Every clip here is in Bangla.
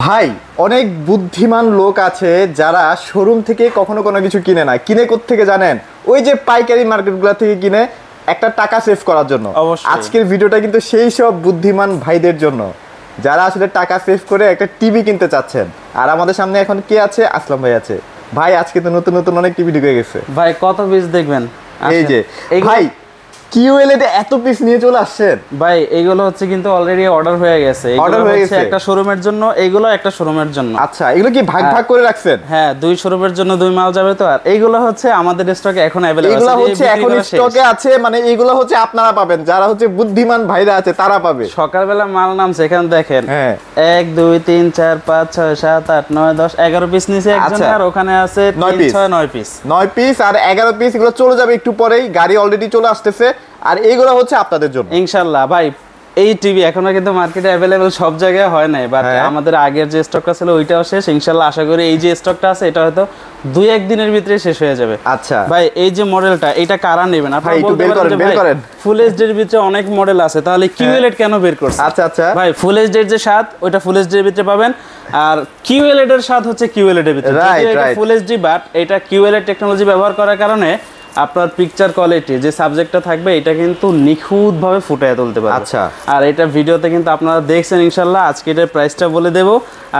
ভাই অনেক বুদ্ধিমান লোক আছে যারা শোরুম থেকে কখনো কোনো কিছু কিনে না, কিনে কোত্থেকে জানেন? ওই যে পাইকারি মার্কেটগুলো থেকে কিনে একটা টাকা সেভ করার জন্য। আজকের ভিডিওটা কিন্তু সেই সব বুদ্ধিমান ভাইদের জন্য যারা আসলে টাকা সেভ করে একটা টিভি কিনতে চাচ্ছেন। আর আমাদের সামনে এখন কে আছে? আসলাম ভাই আছে। ভাই আজকে তো নতুন নতুন অনেক টিভি ঢুকে গেছে ভাই, কত পিস দেখবেন? এই যে ভাই কিউএলএ এত পিস নিয়ে চলে আসছেন ভাই, এইগুলো হচ্ছে কিন্তু অলরেডি অর্ডার হয়ে গেছে। অর্ডার হয়ে গেছে একটা শোরুমের জন্য, এইগুলো একটা শোরুমের জন্য। আচ্ছা, এগুলো কি ভাগ ভাগ করে রাখছেন? হ্যাঁ, দুই শোরুমের জন্য দুই মাল যাবে তো। আর এইগুলো হচ্ছে আমাদের স্টকে এখন अवेलेबल আছে। এগুলো হচ্ছে এখন স্টকে আছে, মানে এইগুলো হচ্ছে আপনারা পাবেন, যারা হচ্ছে বুদ্ধিমান ভাইরা আছে তারা পাবে। সকালবেলা মাল নামছে, এখানে দেখেন 1 2 3 4 5 6 7 8 9 10 11 পিস নিচে একজন। আর ওখানে আছে 3 6 9 পিস 9 পিস আর 11 পিস। এগুলো চলে যাবে একটু পরেই, গাড়ি অলরেডি চলে আসতেছে। আর এইগুলো হচ্ছে আপনাদের জন্য ইনশাআল্লাহ। ভাই এই টিভি এখনো কিন্তু মার্কেটে अवेलेबल সব জায়গায় হয় নাই, বাট আমাদের আগের যে স্টকটা ছিল ওইটাও শেষ। ইনশাআল্লাহ আশা করি এই যে স্টকটা আছে এটা হয়তো 2-1 দিনের ভিতরে শেষ হয়ে যাবে। আচ্ছা ভাই, এই যে মডেলটা এটা কারা নেবেন? আপনারা বলতে পারেন যে ভাই ফুল এইচডি এর ভিতরে অনেক মডেল আছে, তাহলে কিউএলএড কেন বের করছে? আচ্ছা আচ্ছা ভাই, ফুল এইচডি এর যে স্বাদ ওইটা ফুল এইচডি এর ভিতরে পাবেন, আর কিউএলএড এর স্বাদ হচ্ছে কিউএলএড এর ভিতরে। এটা ফুল এইচডি, বাট এটা কিউএলএড টেকনোলজি ব্যবহার করার কারণে আপনার পিকচার কোয়ালিটি যে সাবজেক্টটা থাকবে এটা কিন্তু নিখুঁত ভাবে ফুটিয়ে তুলতে পারবে। আচ্ছা, আর এটা ভিডিওতে কিন্তু আপনারা দেখছেন ইনশাআল্লাহ। আজকে এর প্রাইসটা বলে দেব,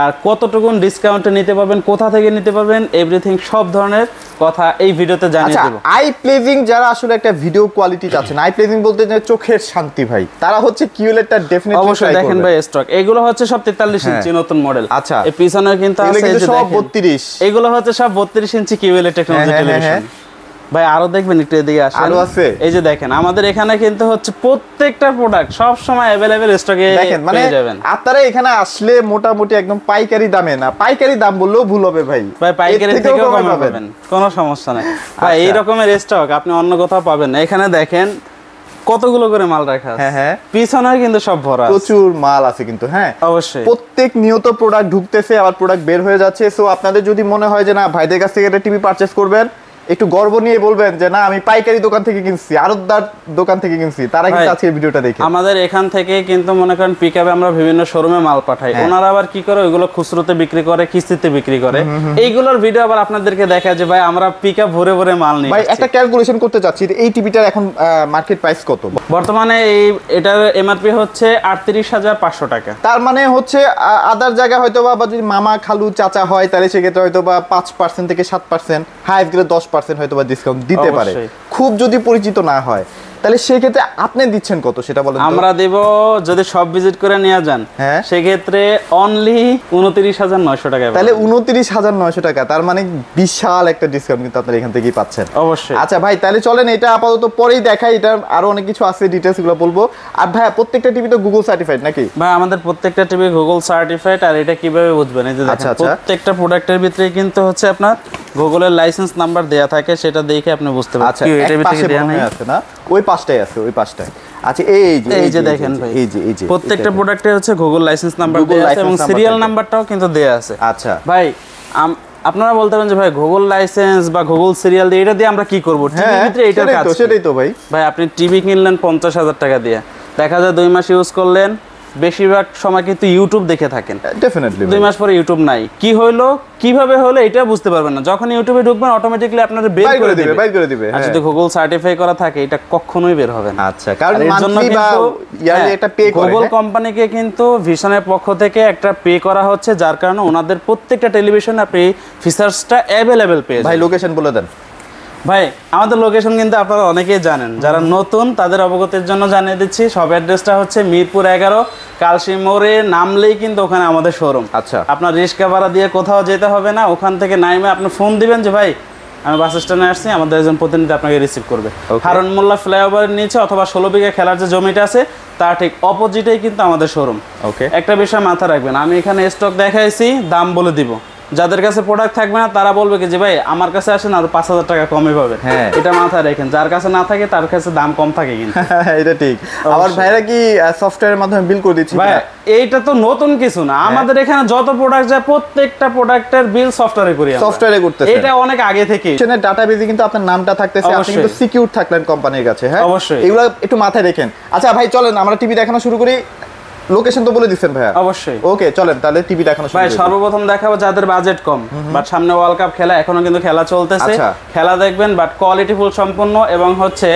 আর কতটুকু ডিসকাউন্টে নিতে পারবেন, কোথা থেকে নিতে পারবেন, এভরিথিং সব ধরনের কথা এই ভিডিওতে জানিয়ে দেব। আই প্লেজিং যারা আসলে একটা ভিডিও কোয়ালিটি চাচ্ছেন, আই প্লেজিং বলতে যে চোখের শান্তি ভাই, তারা হচ্ছে কিউএলএডটা ডেফিনেটলি অবশ্যই দেখেন ভাই স্টক। এগুলো হচ্ছে সব 43 ইঞ্চি নতুন মডেল। আচ্ছা, এই পিছনে কিন্তু আছে এই যে সব 32, এগুলো হচ্ছে সব 32 ইঞ্চি কিউএলএড টেকনোলজি টেলিভিশন। ভাই আরো দেখবেন, একটু এদিকে আসেন, আরো আছে। এই যে দেখেন আমাদের এখানে কিন্তু হচ্ছে প্রত্যেকটা প্রোডাক্ট সব সময় अवेलेबल স্টকে পেয়ে যাবেন। আপনারা এখানে আসলে মোটামুটি একদম পাইকারি দামে না, পাইকারি দাম বললেও ভুল হবে ভাই। ভাই পাইকারি থেকেও কম পাবেন, কোনো সমস্যা নাই ভাই। এই রকমের স্টক আপনি অন্য কোথাও পাবেন না। এখানে দেখেন কতগুলো করে মাল রাখা আছে। হ্যাঁ, পিছনে কিন্তু সব ভরা, প্রচুর মাল আছে কিন্তু। হ্যাঁ অবশ্যই, প্রত্যেক নিয়ত প্রোডাক্ট ঢুকতেছে, আবার প্রোডাক্ট বের হয়ে যাচ্ছে। সো আপনাদের যদি মনে হয় যে না ভাইদের কাছ থেকে একটা টিভি পারচেজ করবেন, একটু গর্ব নিয়ে বলবেন যে না আমি পাইকারি দোকান থেকে কিনছি, আড়তদার দোকান থেকে কিনছি, তারা কিন্তু আজকের ভিডিওটা দেখে। আমাদের এখান থেকে কিন্তু মনে করেন পিকআপে আমরা বিভিন্ন শোরুমে মাল পাঠাই, ওনারা আবার কি করে ওইগুলো খুচরোতে বিক্রি করে, কিস্তিতে বিক্রি করে। এইগুলোর ভিডিও আবার আপনাদেরকে দেখায় যে ভাই আমরা পিকআপ ভরে ভরে মাল নিই। ভাই একটা ক্যালকুলেশন করতে চাচ্ছি, এই টিভিটার এখন মার্কেট প্রাইস কত বর্তমানে? এটার এমআরপি হচ্ছে 38,500 টাকা। তার মানে হচ্ছে আদার জায়গা হয়তো বা যদি মামা খালু চাচা হয় তাহলে সেক্ষেত্রে হয়তো বা 5% থেকে 7%, হাইস্ট গেলে 10% হয়তো বা ডিসকাউন্ট দিতে পারে, খুব যদি পরিচিত না হয়। তাহলে সেক্ষেত্রে আপনি দিচ্ছেন কত সেটা বলেন? আমরা দেব যদি সব ভিজিট করে নিয়ে যান, সেক্ষেত্রে অনলি 29,900 টাকা। তাহলে 29,900 টাকা, তার মানে বিশাল একটা ডিসকাউন্ট কিন্তু আপনারা এখান থেকেই পাচ্ছেন। অবশ্যই। আচ্ছা ভাই, তাহলে চলেন এটা আপাতত পরেই দেখাই, এটা আরো অনেক কিছু আছে, ডিটেইলস গুলো বলবো। আর ভাই প্রত্যেকটা টিভি তো গুগল সার্টিফাইড নাকি? ভাই আমাদের প্রত্যেকটা টিভি গুগল সার্টিফাইড। আর এটা কিভাবে বুঝবেন? এই যে দেখেন প্রত্যেকটা প্রোডাক্টের ভিতরে কিন্তু হচ্ছে আপনার গুগলের লাইসেন্স নাম্বার দেয়া থাকে, সেটা দেখে আপনি বুঝতে পারবেন। আচ্ছা, এটার ভিতরে দেয়া নাই আছে না? ওই পাশটাই আছে, ওই পাশটায়। আচ্ছা, এই যে দেখেন ভাই, এই যে প্রত্যেকটা প্রোডাক্টে হচ্ছে গুগল লাইসেন্স নাম্বার দেয়া আছে এবং সিরিয়াল নাম্বারটাও কিন্তু দেয়া আছে। আচ্ছা ভাই, আপনারা বলতে পারেন যে ভাই গুগল লাইসেন্স বা গুগল সিরিয়াল দিয়ে এটা দিয়ে আমরা কি করব? টিভির ভিতরে এটার কাজ। সেটাই তো ভাই। ভাই আপনি টিভি কিনলেন 50,000 টাকা দিয়ে, দেখা যায় 2 মাস ইউজ করলেন, বেশিরভাগ সময় কিন্তু ইউটিউব দেখে থাকেন। ডেফিনেটলি 2 মাস পরে ইউটিউব নাই, কি হইলো কিভাবে হলো এটা বুঝতে পারবেন না। যখন ইউটিউবে ঢুকবেন অটোমেটিক্যালি আপনাদের বের করে দিবে। আর যদি গুগল সার্টিফাই করা থাকে এটা কখনোই বের হবে না। আচ্ছা, কারণ মান্থলি বা ইয়ারলি একটা পে করে গুগল কোম্পানিকে কিন্তু ভিশনের পক্ষ থেকে একটা পে করা হচ্ছে, যার কারণে ওনাদের প্রত্যেকটা টেলিভিশনে আপনি ফিচারসটা अवेलेबल পেয়ে যাবেন। ভাই লোকেশন বলে দেন। ভাই আমাদের লোকেশন কিন্তু আপনারা অনেকেই জানেন, যারা নতুন তাদের অবগতির জন্য জানিয়ে দিচ্ছি। সব অ্যাড্রেসটা হচ্ছে মিরপুর 11 কালশি মোড়ে নামলেই কিন্তু ওখানে আমাদের শোরুম। আচ্ছা, আপনার রিক্সা ভাড়া দিয়ে কোথাও যেতে হবে না, ওখান থেকে নাইমে আপনি ফোন দিবেন যে ভাই আমি বাস স্ট্যান্ডে আসছি, আমাদের একজন প্রতিনিধি আপনাকে রিসিভ করবে। হারুন মোল্লা ফ্লাইওভারের নিচে অথবা 16 বিঘা খেলার যে জমিটা আছে তার ঠিক অপোজিটেই কিন্তু আমাদের শোরুম। ওকে, একটা বিষয় মাথা রাখবেন, আমি এখানে স্টক দেখাইছি, দাম বলে দিব। যাদের কাছে প্রোডাক্ট থাকবে না তারা বলবে কি যে ভাই আমার কাছে আসেন আর 5,000 টাকা কমে পাবেন। এটা মাথায় রাখেন, যার কাছে না থাকে তার কাছে দাম কম থাকে কিন্তু। এটা ঠিক। আবার ভাইরা কি সফটওয়্যারের মাধ্যমে বিল করে দিচ্ছে? ভাই এইটা তো নতুন কিছু না, আমাদের এখানে যত প্রোডাক্ট যায় প্রত্যেকটা প্রোডাক্টের বিল সফটওয়্যারে করি আমরা। সফটওয়্যারে করতেছেন? এটা অনেক আগে থেকে সেখানে ডাটাবেজে কিন্তু আপনার নামটা থাকতেছে, আপনি কিন্তু সিকিউর থাকলেন কোম্পানির কাছে। হ্যাঁ অবশ্যই, এগুলো একটু মাথায় রাখেন। আচ্ছা ভাই চলেন আমরা টিভি দেখানো শুরু করি। লোকেশন তো বলে দিচ্ছেন ভাইয়া? অবশ্যই। ওকে চলেন তাহলে টিভি দেখানো শুরু ভাই সর্বপ্রথম দেখাবো যাদের বাজেট কম, বাট সামনে ওয়ার্ল্ড কাপ খেলা, এখনো কিন্তু খেলা চলতেছে, খেলা দেখবেন বাট কোয়ালিটি ফুল সম্পূর্ণ, এবং হচ্ছে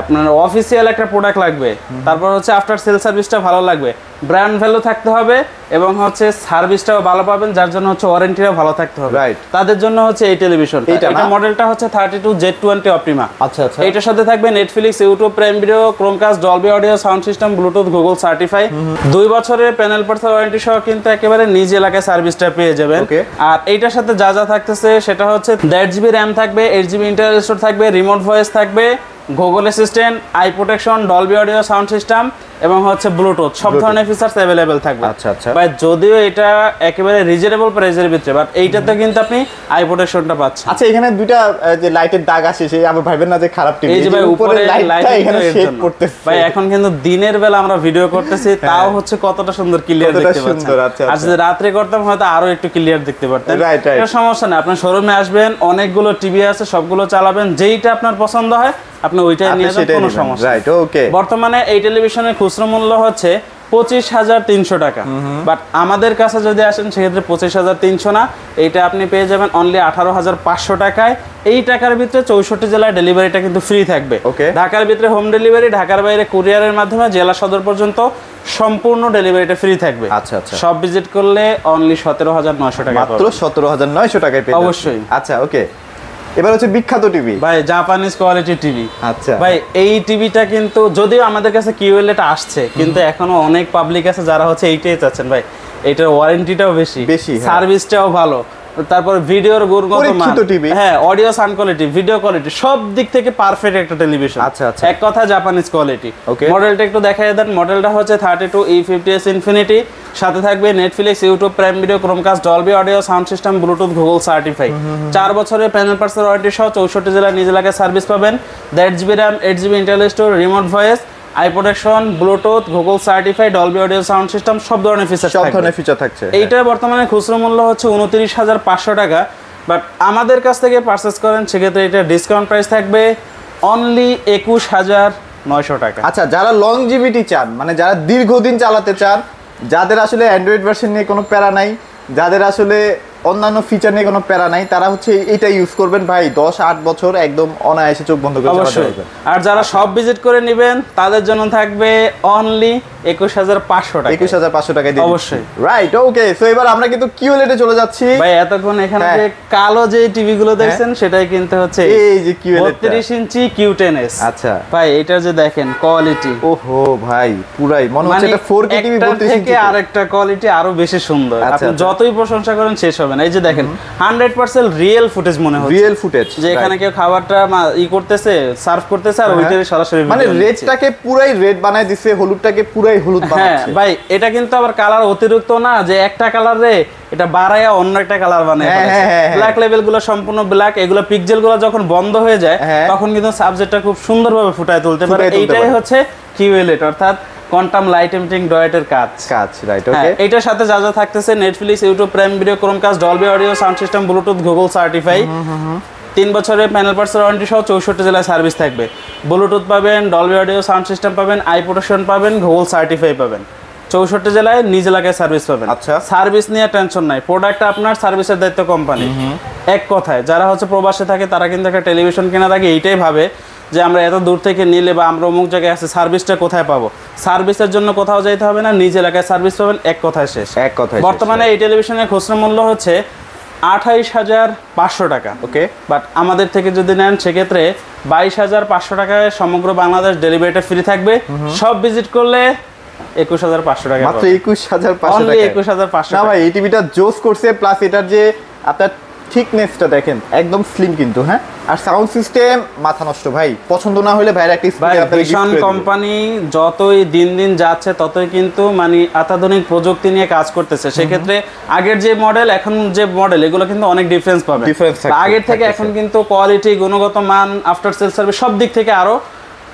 আপনার অফিসিয়াল একটা প্রোডাক্ট লাগবে, তারপর হচ্ছে আফটার সেল সার্ভিসটা ভালো লাগবে, ব্র্যান্ড ভ্যালু থাকতে হবে, এবং হচ্ছে সার্ভিসটাও ভালো পাবেন, যার জন্য হচ্ছে ওয়ারেন্টিটাও ভালো থাকতে হবে, তাদের জন্য হচ্ছে এই টেলিভিশন। এটা মডেলটা হচ্ছে 32Z20 অপটিমা। আচ্ছা আচ্ছা। এটার সাথে থাকবে Netflix, YouTube, Prime Video, Chromecast, Dolby audio, sound system, Bluetooth, Google certify, 2 বছরের প্যানেল পার্সেল ওয়ারেন্টি সহ কিন্তু একেবারে নিজ এলাকায় সার্ভিসটা পেয়ে যাবেন। আর এইটার সাথে যা যা থাকতেছে সেটা হচ্ছে 1.5GB র্যাম থাকবে, 8GB ইন্টারনাল স্টোরেজ থাকবে, রিমোট ভয়েস থাকবে, Google assistant, I protection, Dolby audio sound system, এবং হচ্ছে ব্লুটুথ, সব ধরনের ফিচারস अवेलेबल থাকবে। আচ্ছা আচ্ছা। ভাই যদিও এটা একেবারে রিজনেবল প্রাইসের ভিতরে, বাট এইটাতে কিন্তু আপনি আই প্রোটেকশনটা পাচ্ছেন। আচ্ছা এখানে দুইটা যে লাইটের দাগ আসে, সেই আবার ভাইবেন না যে খারাপ টিভি, এই যে ভাই উপরে লাইট এখানে শেড পড়তেছে ভাই, এখন কিন্তু দিনের বেলা আমরা ভিডিও করতেছি, তাও হচ্ছে কতটা সুন্দর ক্লিয়ার দেখতে পাচ্ছেন। আর যদি রাত্রে করতাম হয়তো আরো একটু ক্লিয়ার দেখতে পারতেন। এটা সমস্যা না, আপনি শোরুমে আসবেন, অনেকগুলো টিভি আছে, সবগুলো চালাবেন, যেইটা আপনার পছন্দ হয় আপনি ওইটাই নিয়ে যান, কোনো সমস্যা রাইট। ওকে। বর্তমানে এই টেলিভিশনের খুচরা মূল্য হচ্ছে 25,300 টাকা, বাট আমাদের কাছে যদি আসেন সেক্ষেত্রে 25,300 না, এইটা আপনি পেয়ে যাবেন অনলি 18,500 টাকায়। এই টাকার ভিতরে 64 জেলায় ডেলিভারিটা কিন্তু ফ্রি থাকবে। ঢাকার ভিতরে হোম ডেলিভারি, ঢাকার বাইরে কুরিয়ারের মাধ্যমে জেলা সদর পর্যন্ত সম্পূর্ণ ডেলিভারিটা ফ্রি থাকবে। আচ্ছা আচ্ছা। সব ভিজিট করলে অনলি 17,900 টাকা, মাত্র 17,900 টাকায় পেয়ে অবশ্যই। আচ্ছা ওকে। এবার হচ্ছে বিখ্যাত টিভি ভাই, জাপানিজ কোয়ালিটি টিভি। আচ্ছা ভাই এই টিভিটা কিন্তু যদিও আমাদের কাছে কিউএলএটা আসছে, কিন্তু এখনো অনেক পাবলিক আছে যারা হচ্ছে এইটাই চাচ্ছেন। ভাই এটার ওয়ারেন্টিটাও বেশি, সার্ভিসটাও ভালো, তারপর ভিডিওর গুণগত মান, হ্যাঁ audio sound quality, video quality, সব দিক থেকে পারফেক্ট একটা টেলিভিশন। আচ্ছা আচ্ছা। এক কথা জাপানিজ কোয়ালিটি। মডেলটা একটু দেখাই দেন। মডেলটা হচ্ছে 32E50s ইনফিনিটি, সাথে থাকবে Netflix, YouTube, Prime Video, Chromecast, Dolby audio sound system, Bluetooth, Google certify, 4 বছরের প্যানেল পার্সেল ওয়ারেন্টি সহ 64 জেলায় নিজ এলাকায় সার্ভিস পাবেন, 1.5GB RAM, 8GB internal storage, remote voice, I protection, Bluetooth, Google certify, Dolby audio sound system, সব ধরনের ফিচার থাকছে। এইটা বর্তমানে খুচরা মূল্য হচ্ছে 29,500 টাকা, বাট আমাদের কাছ থেকে পারচেজ করেন সেক্ষেত্রে এটা ডিসকাউন্ট প্রাইস থাকবে অনলি 21,900 টাকা। আচ্ছা যারা লংজিভিটি চান, মানে যারা দীর্ঘদিন চালাতে চান, যাদের আসলে অ্যান্ড্রয়েড ভার্সন নিয়ে কোনো প্যারা নাই, যাদের আসলে অন্যান্য ফিচার নিয়ে কোনো প্যারা নাই, তারা হচ্ছে এটা ইউজ করবেন ভাই। 10-8 বছর একদম অনায়াসে চোখ বন্ধ করে চালাতে পারবেন। আর যারা সব ভিজিট করে নেবেন তাদের জন্য থাকবে অনলি 21,500 টাকা। 21,500 টাকায় দিন অবশ্যই। Right okay. সো এবার আমরা কিন্তু কিউএলএতে চলে যাচ্ছি। ভাই এতক্ষণ এখানে যে কালো যে টিভি গুলো দেখছেন সেটাই কিন্তু হচ্ছে এই যে কিউএলএ 32 ইঞ্চি Q10s। আচ্ছা ভাই এটা যে দেখেন কোয়ালিটি, ওহো ভাই পুরাই মনে হচ্ছে এটা 4K টিভি। 32 ইঞ্চি থেকে আরেকটা কোয়ালিটি আরো বেশি সুন্দর, আপনি যতই প্রশংসা করেন শেষ হবে না। এই যে দেখেন 100% রিয়েল ফুটেজ মনে হচ্ছে, রিয়েল ফুটেজ, যে এখানে কেউ খাবারটা করতেছে, সার্ভ করতেছে, আর ওইটারে সরাসরি মানে রেডটাকে পুরাই রেড বানায় দিছে, হলুদটাকে পুরাই হলুদ বানাচ্ছে। ভাই এটা কিন্তু আবার কালার অতিরিক্ত না যে একটা কালার রে এটা বাড়ায়া অন্য একটা কালার বানায় ফেলেছে। ব্ল্যাক লেভেল গুলো সম্পূর্ণ ব্ল্যাক, এগুলো পিক্সেল গুলো যখন বন্ধ হয়ে যায় তখন কিন্তু সাবজেক্টটা খুব সুন্দরভাবে ফুটায় তুলতে পারে। এইটাই হচ্ছে কিউএলএড, অর্থাৎ কোয়ান্টাম লাইট এমিটিং ডয়েটের কাজ। Right okay. এটার সাথে যা যা থাকতেছে Netflix, YouTube, Prime Video, Chromecast, Dolby audio sound system, Bluetooth, Google certify, 3 বছরের প্যানেল পার্সেল ওয়ারেন্টি সহ 64 জেলায় সার্ভিস থাকবে। ব্লুটুথ পাবেন, ডলবি অডিও সাউন্ড সিস্টেম পাবেন, আই প্রোটেকশন পাবেন, গুগল সার্টিফাই পাবেন, 64 জেলায় নিজ এলাকায় সার্ভিস পাবেন। আচ্ছা সার্ভিস নিয়ে টেনশন নাই, প্রোডাক্টটা আপনার, সার্ভিসের দায়িত্ব কোম্পানি। এক কথায় যারা হচ্ছে প্রবাসে থাকে তারা কিন্তু একটা টেলিভিশন কেনার আগে এইটাই ভাবে যে আমরা এত দূর থেকে নিলে বা আমরা অমুক জায়গায় আছে, সার্ভিসটা কোথায় পাবো। সার্ভিসের জন্য কোথাও যাইতে হবে না, নিজ এলাকায় সার্ভিস পাবেন, এক কথায় শেষ। বর্তমানে এই টেলিভিশনের খুচরা মূল্য হচ্ছে 28,500 টাকা। ওকে, বাট আমাদের থেকে যদি নেন সেক্ষেত্রে 22,500 টাকায় সমগ্র বাংলাদেশ ডেলিভারিটা ফ্রি থাকবে। সব ভিজিট করলে 21,500 টাকা, মাত্র 21,500 টাকা। 21,500 না ভাই এই টিভিটা জোস করছে, প্লাস এটার যে আপনার থিকনেসটা দেখেন একদম স্লিম কিন্তু, হ্যাঁ। আর সাউন্ড সিস্টেম মাথা নষ্ট ভাই, পছন্দ না হলে ভাইয়ের একটা স্পিকার আপনাদের গিফট করে দেব। কোম্পানি যতই দিন দিন যাচ্ছে ততই কিন্তু মানে অত্যাধুনিক প্রযুক্তি নিয়ে কাজ করতেছে। সেক্ষেত্রে আগের যে মডেল এখন যে মডেল এগুলো কিন্তু অনেক ডিফারেন্স পাবে। আগের থেকে এখন কিন্তু কোয়ালিটি, গুণগত মান, আফটার সেল সার্ভিস সব দিক থেকে আরো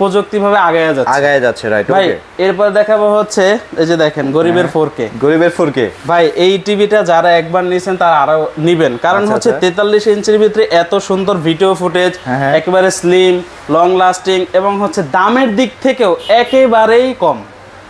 প্রযুক্তিভাবে আগায় যাচ্ছে। রাইট ভাই এরপর দেখাবো হচ্ছে এই যে দেখেন গরিবের 4K। ভাই এই টিভিটা যারা একবার নিছেন তারা আরো নিবেন, কারণ হচ্ছে 43 ইঞ্চির ভিতরে এত সুন্দর ভিডিও ফুটেজ, একেবারে স্লিম, লং লাস্টিং, এবং হচ্ছে দামের দিক থেকেও একেবারেই কম।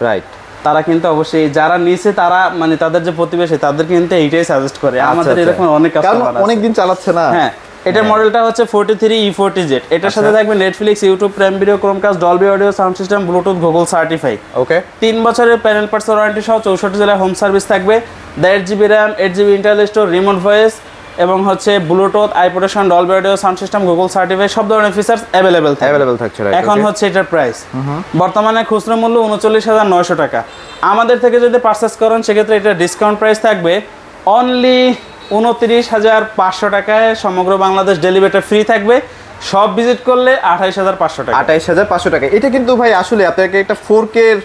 রাইট, তারা কিন্তু অবশ্যই যারা নিছে তারা মানে তাদের যে প্রতিবেশী তাদের কিন্তু এইটাই সাজেস্ট করে। আমাদের এরকম অনেক কাস্টমার আছে, অনেক দিন চালাচ্ছে না। হ্যাঁ, এটার মডেলটা হচ্ছে 43E40Z। এটার সাথে থাকবে Netflix, YouTube, Prime Video, Chromecast, Dolby audio sound system, Bluetooth, Google certify. Okay, 3 বছরের প্যানেল পার্টস ওয়ারেন্টি সহ 64 জেলায় হোম সার্ভিস থাকবে। 8GB RAM, 8GB internal store, remote voice এবং হচ্ছে Bluetooth, I protection, Dolby audio sound system, Google certify সব ধরনের ফিচার্স अवेलेबल থাকছে। এখন হচ্ছে এটার প্রাইস বর্তমানে খুচরা মূল্য 39,900 টাকা। আমাদের থেকে যদি পারচেজ করেন সেক্ষেত্রে এটা ডিসকাউন্ট প্রাইস থাকবে অনলি 29,500 টাকায়। সমগ্র বাংলাদেশ ডেলিভারিটা ফ্রি থাকবে। সব ভিজিট করলে 28,500 টাকা। 28,500 টাকা। এটা কিন্তু ভাই আসলে আপনাকে একটা 4K এর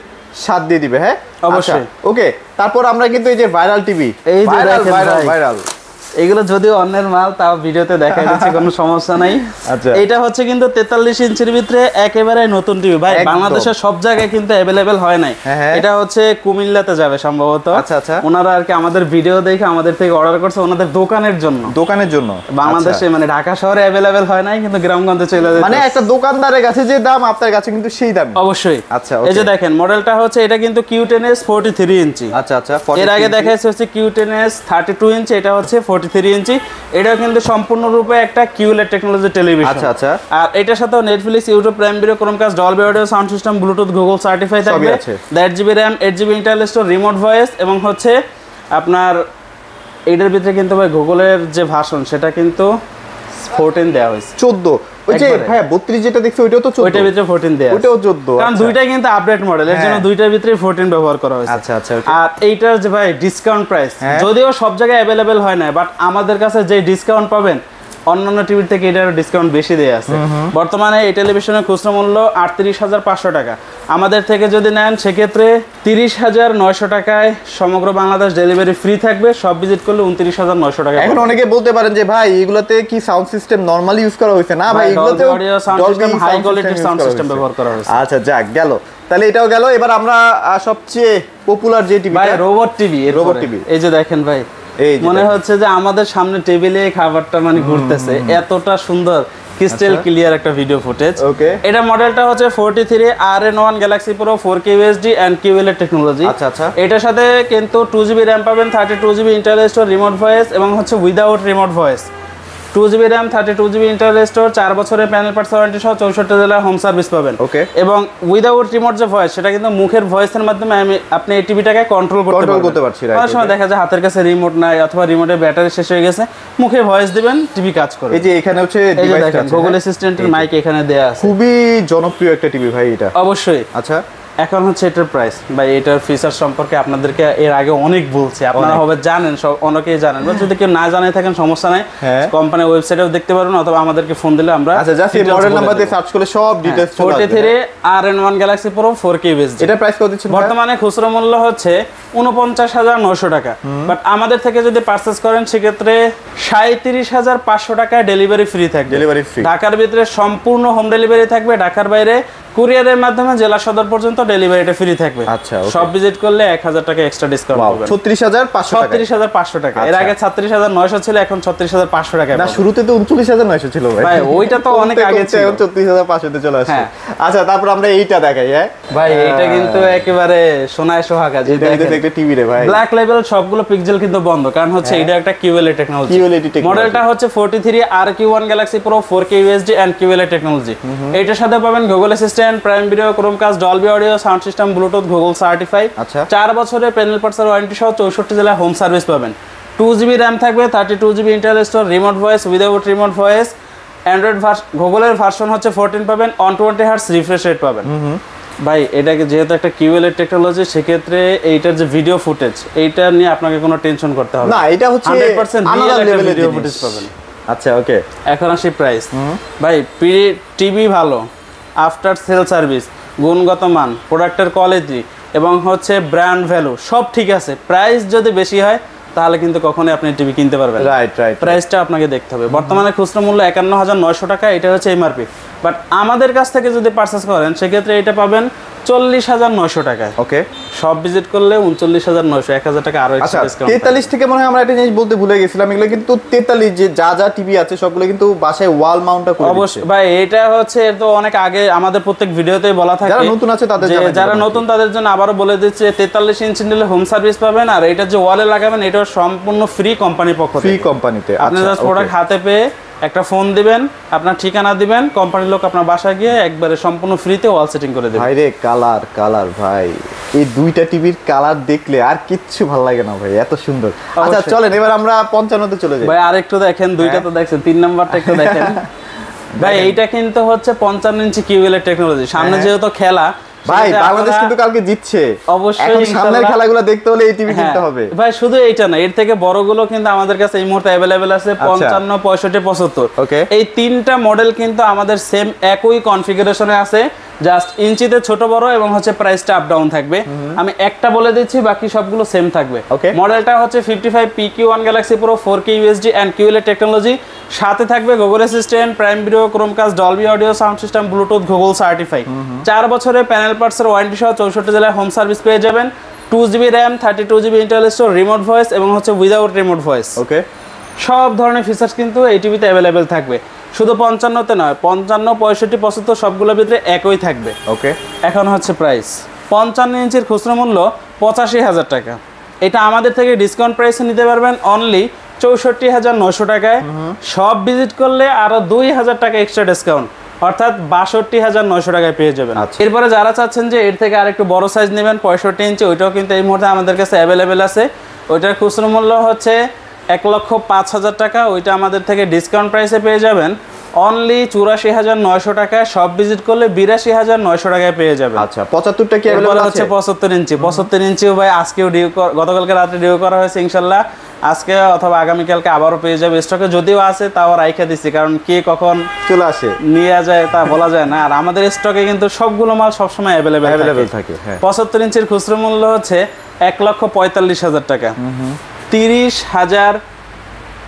স্বাদ দিয়ে দিবে। হ্যাঁ, অবশ্যই। ওকে, তারপর আমরা কিন্তু এই যে ভাইরাল টিভি, এই যে ভাইরাল এগুলো যদিও অন্যের মাল, তাও ভিডিওতে দেখাই দিচ্ছি, কোনো সমস্যা নাই। আচ্ছা, এটা হচ্ছে কিন্তু 43 ইঞ্চির ভিতরে একেবারে নতুন টিভি ভাই। বাংলাদেশের সব জায়গায় কিন্তু अवेलेबल হয় নাই। এটা হচ্ছে কুমিল্লাতে যাবে সম্ভবত। আচ্ছা আচ্ছা, ওনারা আর কি আমাদের ভিডিও দেখে আমাদের থেকে অর্ডার করছে ওনাদের দোকানের জন্য। বাংলাদেশে মানে ঢাকা শহরে अवेलेबल হয় নাই, কিন্তু গ্রামগঞ্জে চলে যায়। মানে একটা দোকানদারের কাছে যে দাম আপনার কাছে কিন্তু সেই দাম। অবশ্যই। আচ্ছা, এই যে দেখেন মডেলটা হচ্ছে এটা কিন্তু Q10s 43 ইঞ্চি। আচ্ছা আচ্ছা, এর আগে দেখাইছে হচ্ছে Q10s 32 ইঞ্চি, এটা হচ্ছে 43 ইঞ্চি। এটাও কিন্তু সম্পূর্ণরূপে একটা QLED টেকনোলজি টেলিভিশন। আচ্ছা আচ্ছা, আর এটার সাথে Netflix, YouTube, Prime Video, Chromecast, Dolby audio sound system, Bluetooth, Google certify থাকবে। 8GB RAM, 8GB internal store, remote voice এবং হচ্ছে আপনার এইটার ভিতরে কিন্তু ভাই গুগলের যে ভার্সন সেটা কিন্তু 14 দেওয়া হয়েছে। 14 ওই যে ভাই 32 যেটা দেখছি ওইটাও তো 14, ওইটার ভিতরে 14 দেয়া আছে, ওইটাও 14। কারণ দুইটাই কিন্তু আপডেট মডেল, এর জন্য দুইটার ভিতরে 14 ব্যবহার করা হয়েছে। আচ্ছা আচ্ছা, আর এইটার যে ভাই ডিসকাউন্ট প্রাইস যদিও সব জায়গায় अवेलेबल হয় না, বাট আমাদের কাছে যে ডিসকাউন্ট পাবেন অন্যান্য টিভির থেকে এটার ডিসকাউন্ট বেশি দেয়া আছে। বর্তমানে এই টেলিভিশনের খুচরা মূল্য 38,500 টাকা। আমাদের থেকে যদি নেন সেক্ষেত্রে 30,900 টাকায় সমগ্র বাংলাদেশ ডেলিভারি ফ্রি থাকবে। সব ভিজিট করলে 29,900 টাকা। এখন অনেকে বলতে পারেন যে ভাই এগুলোতে কি সাউন্ড সিস্টেম নরমালি ইউজ করা হয়েছে? না ভাই, এগুলোতে ডলবি হাই কোয়ালিটির সাউন্ড সিস্টেম ব্যবহার করা হয়েছে। আচ্ছা, যাক গেল, তাহলে এটাও গেল। এবার আমরা সবচেয়ে পপুলার যে টিভি, ভাই রোবট টিভি। এই যে দেখেন ভাই, মনে হচ্ছে যে আমাদের সামনে টেবিলে খাবারটা মানে ঘুরতেছে, এতটা সুন্দর ক্রিস্টাল ক্লিয়ার একটা ভিডিও ফুটেজ। ওকে, এটা মডেলটা হচ্ছে 43 RN1 Galaxy Pro 4K UHD and QLED technology. আচ্ছা আচ্ছা, এটার সাথে কিন্তু 2GB RAM পাবেন, 32GB internal store, remote voice এবং হচ্ছে without remote voice. 2GB RAM, 32GB internal store, 4 বছরের প্যানেল পার্টস ওয়ারেন্টি সহ 64 জেলায় হোম সার্ভিস পাবেন। ওকে, এবং উইদাউট রিমোট যে ভয়েস সেটা কিন্তু মুখের ভয়েসের মাধ্যমে আপনি এই টিভিটাকে কন্ট্রোল করতে পারছেন। অনেক সময় দেখা যায় হাতের কাছে রিমোট নাই অথবা রিমোটের ব্যাটারি শেষ হয়ে গেছে, মুখে ভয়েস দিবেন, টিভি কাজ করবে। এই যে এখানে হচ্ছে ডিভাইসটা আছে, গুগল অ্যাসিস্ট্যান্টের মাইক এখানে দেয়া আছে। খুবই জনপ্রিয় একটা টিভি ভাই এটা। অবশ্যই। আচ্ছা, এখন হচ্ছে এটার প্রাইস ভাই, এটার ফিচার সম্পর্কে আপনাদেরকে এর আগে অনেক বলছি, আপনারা হবে জানেন, সব অনেকেই জানেন, বা যদি কেউ না জানে থাকেন সমস্যা নাই, কোম্পানির ওয়েবসাইটেও দেখতে পারবেন অথবা আমাদেরকে ফোন দিলে আমরা। আচ্ছা, জাস্ট এই মডেল নাম্বার দিয়ে সার্চ করলে সব ডিটেইলস চলে আসবে। 43 RN1 Galaxy Pro 4K UHD। এটা প্রাইস কত দিচ্ছেন? বর্তমানে খুচরা মূল্য হচ্ছে 49,900 টাকা, বাট আমাদের থেকে যদি পারচেজ করেন সেক্ষেত্রে 37,500 টাকায় ডেলিভারি ফ্রি থাকবে। ডেলিভারি ফ্রি, ঢাকার ভিতরে সম্পূর্ণ হোম ডেলিভারি থাকবে, ঢাকার বাইরে কুরিয়ারের মাধ্যমে জেলা সদর পর্যন্ত ডেলিভারিটা ফ্রি থাকবে। আচ্ছা, সব ভিজিট করলে 1,000 টাকা এক্সট্রা ডিসকাউন্ট পাবেন। 36,500 টাকা। এর আগে 36,900 ছিল, এখন 36,500 টাকা। না, শুরুতে তো 39,900 ছিল ভাই। ভাই ওইটা তো অনেক আগে ছিল, 34,500 তে চলে আসছে। আচ্ছা, তারপর আমরা এইটা দেখাই। হ্যাঁ ভাই, এইটা কিন্তু একেবারে সোনায় সোহাগা। যে দেখেন একটা টিভি রে ভাই, ব্ল্যাক লেভেল সবগুলো পিক্সেল কিন্তু বন্ধ, কারণ হচ্ছে এটা একটা QLED টেকনোলজি। মডেলটা হচ্ছে 43 RQ1 Galaxy Pro 4K UHD and QLED technology. এটার সাথে পাবেন Google assistant, prime Video, Chromecast, Dolby audio sound system, Bluetooth, Google certify. 4 বছরের প্যানেল পার্টস ওয়ারেন্টি সহ 64 জেলায় হোম সার্ভিস পাবেন। 2GB RAM থাকবে, 32GB internal store, remote voice, without remote voice. Android গুগলের ভার্সন হচ্ছে 14 পাবেন, 120 Hz রিফ্রেশ রেট পাবেন। ভাই এটাকে যেহেতু একটা QLED টেকনোলজি, সেক্ষেত্রে এইটার যে ভিডিও ফুটেজ এইটা নিয়ে আপনাকে কোনো টেনশন করতে হবে না, এটা হচ্ছে 100% রিয়েল একটা ভিডিও ফুটেজ পাবেন। আচ্ছা, ওকে, এখন আসি প্রাইস। ভাই টিভি ভালো, আফটার সেল সার্ভিস, গুণগত মান, প্রোডাক্টের কোয়ালিটি এবং হচ্ছে ব্র্যান্ড ভ্যালু সব ঠিক আছে। প্রাইস যদি বেশি হয় তাহলে কিন্তু কখনোই আপনি টিভি কিনতে পারবেন। রাইট, প্রাইসটা আপনাকে দেখতে হবে। বর্তমানে খুচরা মূল্য 51,900 টাকা, এটা হচ্ছে MRP, বাট আমাদের কাছ থেকে যদি পারচেস করেন সেক্ষেত্রে এটা পাবেন 40,900 টাকায়। ওকে, সব ভিজিট করলে 39,900, 1,000 টাকা আরো এক্সট্রা ডিসকাউন্ট। 43 থেকে মনে হয় আমরা একটা জিনিস বলতে ভুলে গেছিলাম, এগুলো কিন্তু 43 যে যা টিভি আছে সবগুলো কিন্তু বাসায় ওয়াল মাউন্টটা করে দিচ্ছে। অবশ্যই ভাই, এটা হচ্ছে তো অনেক আগে আমাদের প্রত্যেক ভিডিওতেই বলা থাকে, যারা নতুন আছে তাদের, যারা নতুন তাদের জন্য আবারও বলে দিচ্ছে 43 ইঞ্চি নিলে হোম সার্ভিস পাবেন, আর এটা যে ওয়ালে লাগাবেন এটা সম্পূর্ণ ফ্রি কোম্পানির পক্ষ থেকে, ফ্রি কোম্পানিতে। আপনি জাস্ট প্রোডাক্ট হাতে পেয়ে একটা ফোন দিবেন, আপনার ঠিকানা দিবেন, কোম্পানির লোক আপনার বাসায় গিয়ে একবারে সম্পূর্ণ ফ্রিতে ওয়াল সেটিং করে দেবে। ভাই রে, কালার ভাই, এই দুইটা টিভির কালার দেখলে আর কিচ্ছু ভালো লাগে না ভাই, এত সুন্দর। আচ্ছা চলেন এবার আমরা 55 তে চলে যাই। ভাই আরেকটু দেখেন, দুইটা তো দেখছেন, 3 নাম্বারটা একটু দেখেন। ভাই এইটা কিন্তু হচ্ছে 55 ইঞ্চি কিউএল এর টেকনোলজি, সামনে যেহেতু খেলা, ভাই বাংলাদেশ কিন্তু কালকে জিতছে, অবশ্যই সামনের খেলাগুলো দেখতে হলে এই টিভি কিনতে হবে। ভাই শুধু এইটা না, এর থেকে বড়গুলো কিন্তু আমাদের কাছে এই মুহূর্তে अवेलेबल আছে 55, 65, 75। ওকে, এই তিনটা মডেল কিন্তু আমাদের সেম একই কনফিগারেশনে আছে, জাস্ট ইঞ্চিতে ছোট বড় এবং হচ্ছে প্রাইসটা আপ ডাউন থাকবে। আমি একটা বলে দিচ্ছি, বাকি সবগুলো সেম থাকবে। মডেলটা হচ্ছে 55 PQ1 Galaxy Pro 4K UHD and QLED technology, সাথে থাকবে Google assistant, prime Video, Chromecast, Dolby audio sound system, Bluetooth, Google certify, 4 বছরের প্যানেল পার্টসের ওয়ারেন্টি সহ 64 জেলায় হোম সার্ভিস পেয়ে যাবেন। 2GB RAM, 32GB internal storage, remote voice এবং হচ্ছে উইদাউট রিমোট ভয়েস। ওকে, সব ধরনের ফিচার্স কিন্তু এই টিভিতে অ্যাভেলেবেল থাকবে, শুধু 55 তে নয়, 55, 65, 75 সবগুলোর ভিতরে একই থাকবে। ওকে, এখন হচ্ছে প্রাইস 55 ইঞ্চির খুচরা মূল্য 85,000 টাকা, এটা আমাদের থেকে ডিসকাউন্ট প্রাইসে নিতে পারবেন অনলি 64,900 টাকায়। সব ভিজিট করলে আরো 2,000 টাকা এক্সট্রা ডিসকাউন্ট, অর্থাৎ 62,900 টাকায় পেয়ে যাবেন। এরপরে যারা চাচ্ছেন যে এর থেকে আরেকটু বড় সাইজ নেবেন 65 ইঞ্চি, ওইটাও কিন্তু এই মুহূর্তে আমাদের কাছে অ্যাভেলেবেল আছে। ওইটার খুচরা মূল্য হচ্ছে 1,05,000 টাকা, ওইটা আমাদের থেকে ডিসকাউন্ট প্রাইসে পেয়ে যাবেন অনলি 84,900 টাকায়। সব ভিজিট করলে 82,900 টাকায় পেয়ে যাবেন। আচ্ছা 75টা কি अवेलेबल আছে? হচ্ছে 75 ইঞ্চি। 75 ইঞ্চিও ভাই আজকেও গতকালকে রাতে ডিউ করা হয়েছে, ইনশাআল্লাহ আজকে অথবা আগামী কালকে আবারও পেয়ে যাবে। স্টকে যদিও আছে তাও রাইখা দিছি, কারণ কে কখন চলে আসে নিয়ে যায় তা বলা যায় না। আর আমাদের স্টকে কিন্তু সবগুলো মাল সবসময় অ্যাভেলেবেল থাকে। 75 ইঞ্চির খুচরা মূল্য হচ্ছে 1,45,000 টাকা। 30,000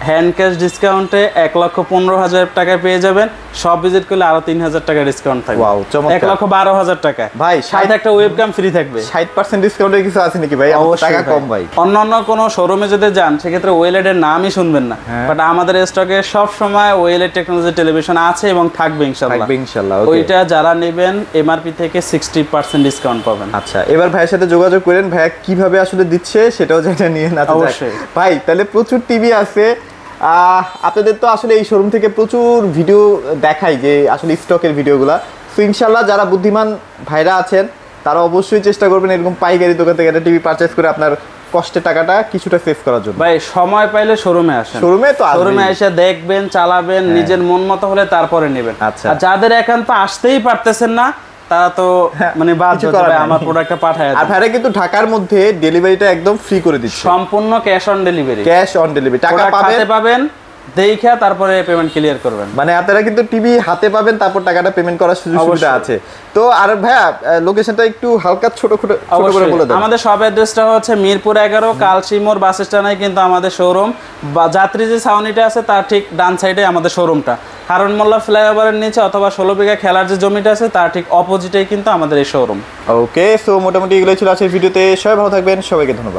হ্যান্ড ক্যাশ ডিসকাউন্টে 1,15,000 টাকায় পেয়ে যাবেন। সব ভিজিট করলে আরো 3,000 টাকা ডিসকাউন্ট থাকবে। ওয়াও, চমৎকার। 1,12,000 টাকা ভাই, সাথে একটা ওয়েবক্যাম ফ্রি থাকবে। 60% ডিসকাউন্টের কিছু আছে নাকি ভাই? টাকা কম ভাই। অন্যান্য কোনো শোরুমে যদি যান সেক্ষেত্রে ওয়েলেড এর নামই শুনবেন না, বাট আমাদের স্টকে সব সময় ওয়েলেড টেকনোলজি টেলিভিশন আছে এবং থাকবে ইনশাআল্লাহ। ওইটা যারা নেবেন এমআরপি থেকে 60% ডিসকাউন্ট পাবেন। আচ্ছা, এবার ভাইয়ের সাথে যোগাযোগ করেন, ভাইয়া কিভাবে আসলে দিচ্ছে সেটাও যেটা নিয়ে না। অবশ্যই ভাই, তাহলে প্রচুর টিভি আছে। আপনাদের তো আসলে এই শোরুম থেকে প্রচুর ভিডিও দেখাই, যে আসলে স্টকের ভিডিওগুলা। তো ইনশাল্লাহ যারা বুদ্ধিমান ভাইরা আছেন তারা অবশ্যই চেষ্টা করবেন এরকম পাইকারি দোকান থেকে একটা টিভি পারচেজ করে আপনার কষ্টের টাকাটা কিছুটা সেভ করার জন্য। ভাই সময় পাইলে শোরুমে আসেন, শোরুমে এসে দেখবেন, চালাবেন, নিজের মন মতো হলে তারপরে নেবেন। আচ্ছা, আর যাদের একান্ত আসতেই পারতেছেন না তারা তো মানে বাধ্য হবে আমার প্রোডাক্টটা পাঠায়। আর ভাইরা কিন্তু ঢাকার মধ্যে ডেলিভারিটা একদম ফ্রি করে দিচ্ছে, সম্পূর্ণ ক্যাশ অন ডেলিভারি। টাকা পাবেন দেখা তারপরে পেমেন্ট ক্লিয়ার করবেন। মানে আপনারা কিন্তু টিভি হাতে পাবেন, তারপর টাকাটা পেমেন্ট করার সুযোগ সুবিধা আছে। তো আর ভাইয়া লোকেশনটা একটু হালকা ছোট করে বলে দেন। আমাদের শপ অ্যাড্রেসটা হচ্ছে মিরপুর 11 কালশিমোর বাস স্ট্যান্ডে কিন্তু আমাদের শোরুম, বা যাত্রী যে ছাউনিটা আছে তার ঠিক ডান সাইডে আমাদের শোরুমটা। হারুন মোল্লা ফ্লাইওভারের নিচে অথবা 16 বিঘা খেলার যে জমিটা আছে তার ঠিক অপোজিটেই কিন্তু আমাদের এই শোরুম। ওকে, সো মোটামুটি এগুলোই ছিল আজকের ভিডিওতে। সবাই ভালো থাকবেন, সবাইকে ধন্যবাদ।